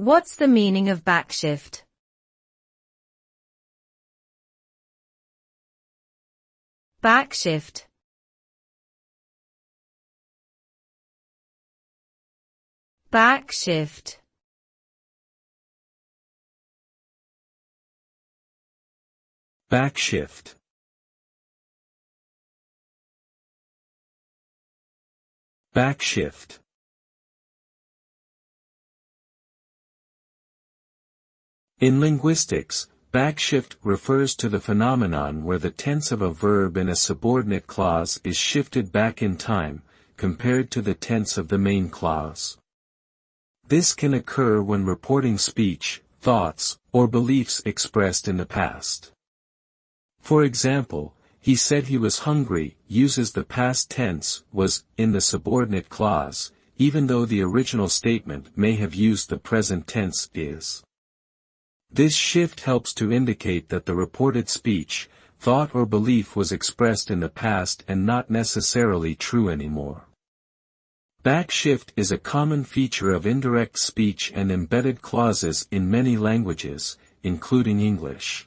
What's the meaning of backshift? Backshift. Backshift. Backshift. Backshift. In linguistics, backshift refers to the phenomenon where the tense of a verb in a subordinate clause is shifted back in time, compared to the tense of the main clause. This can occur when reporting speech, thoughts, or beliefs expressed in the past. For example, he said he was hungry uses the past tense was in the subordinate clause, even though the original statement may have used the present tense is. This shift helps to indicate that the reported speech, thought or belief was expressed in the past and not necessarily true anymore. Backshift is a common feature of indirect speech and embedded clauses in many languages, including English.